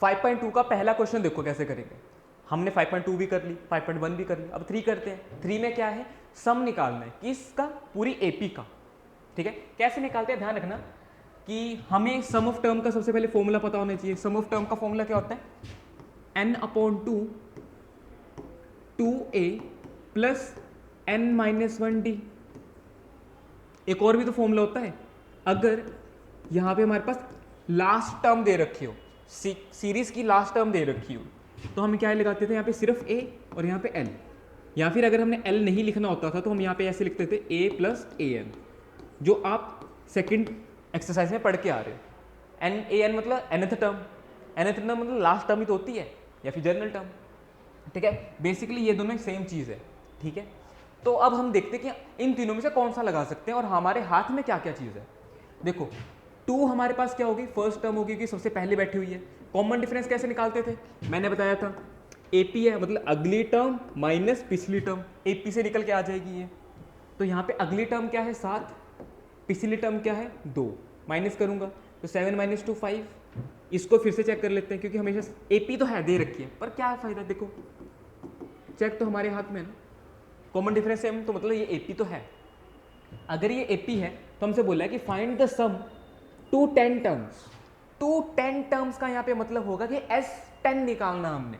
5.2 का पहला क्वेश्चन देखो कैसे करेंगे। हमने 5.2 भी कर ली, 5.1 भी कर ली, अब 3 करते हैं। 3 में क्या है, सम निकालना है किसका, पूरी एपी का। ठीक है, कैसे निकालते हैं ध्यान रखना कि हमें सम ऑफ टर्म का सबसे पहले फॉर्मूला पता होना चाहिए। सम ऑफ टर्म का फॉर्मूला क्या होता है, n/2 2a प्लस n-1d। एक और भी तो फॉर्मूला होता है, अगर यहां पे हमारे पास लास्ट टर्म दे रखी हो, सीरीज की लास्ट टर्म दे रखी हो, तो हम क्या लगाते थे यहाँ पे सिर्फ a और यहाँ पे l, या फिर अगर हमने l नहीं लिखना होता था तो हम यहाँ पे ऐसे लिखते थे a प्लस an, जो आप सेकंड एक्सरसाइज में पढ़ के आ रहे हो। n मतलब nth टर्म, nth टर्म मतलब लास्ट टर्म ही तो होती है, या फिर जनरल टर्म। ठीक है, बेसिकली ये दोनों सेम चीज़ है। ठीक है, तो अब हम देखते हैं कि इन तीनों में से कौन सा लगा सकते हैं और हमारे हाथ में क्या क्या चीज़ है। देखो 2 हमारे पास क्या होगी, फर्स्ट टर्म होगी कि सबसे पहले बैठी हुई है। कॉमन डिफरेंस कैसे निकालते थे, मैंने बताया था एपी है मतलब अगली टर्म माइनस पिछली टर्म, एपी से निकल के आ जाएगी ये। तो यहाँ पे अगली टर्म क्या है 7, पिछली टर्म क्या है 2, माइनस करूंगा तो 7 - 2 5। इसको फिर से चेक कर लेते हैं क्योंकि हमेशा एपी तो है दे रखी है, पर क्या फायदा, देखो चेक तो हमारे हाथ में है ना, कॉमन डिफरेंस सेम तो मतलब ये एपी तो है। अगर ये एपी है तो हमसे बोला है कि find the sum to 10 terms. To 10 terms का यहाँ पे मतलब होगा कि S10 निकालना हमने।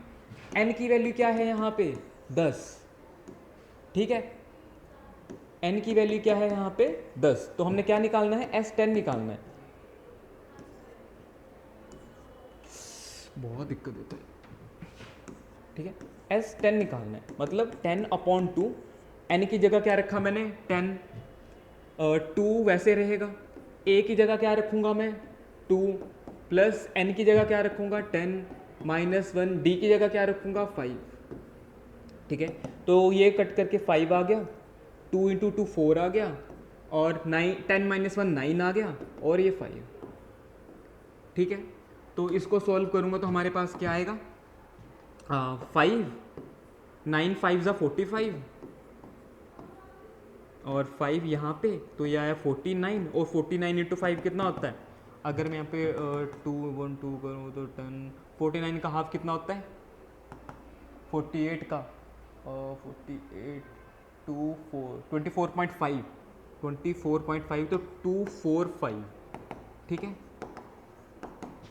n की वैल्यू क्या है यहाँ पे 10, ठीक है, n की वैल्यू क्या है यहाँ पे 10, तो हमने क्या निकालना है, S10 निकालना है। बहुत दिक्कत होता है, ठीक है, S10 निकालना है मतलब 10/2। n की जगह क्या रखा मैंने 10, 2 वैसे रहेगा, a की जगह क्या रखूंगा मैं 2, प्लस n की जगह क्या रखूंगा 10 -1, d की जगह क्या रखूंगा 5। ठीक है, तो ये कट करके 5 आ गया, 2 × 2 4 आ गया, और 10 - 1 9 आ गया, और ये 5। ठीक है, तो इसको सॉल्व करूंगा तो हमारे पास क्या आएगा, 5 9 5 = 45, और 5 यहाँ पे तो ये आया 49, और 49 × 5 कितना होता है, अगर मैं यहाँ पे 2 1 2 करूँ तो 10, 49 का हाफ कितना होता है 48 का, 48 2 4 24.5, 24.5 तो 245। ठीक है,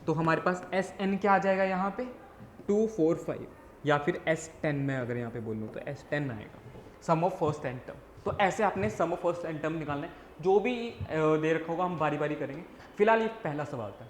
तो हमारे पास SN क्या आ जाएगा यहाँ पे 245, या फिर S10 में अगर यहाँ पे बोलूँ तो S10 आएगा, सम ऑफ फर्स्ट एंड टर्म। तो ऐसे आपने सम ऑफ फर्स्ट एंड टर्म निकालना है, जो भी दे रखा होगा हम बारी बारी करेंगे। फिलहाल ये पहला सवाल था।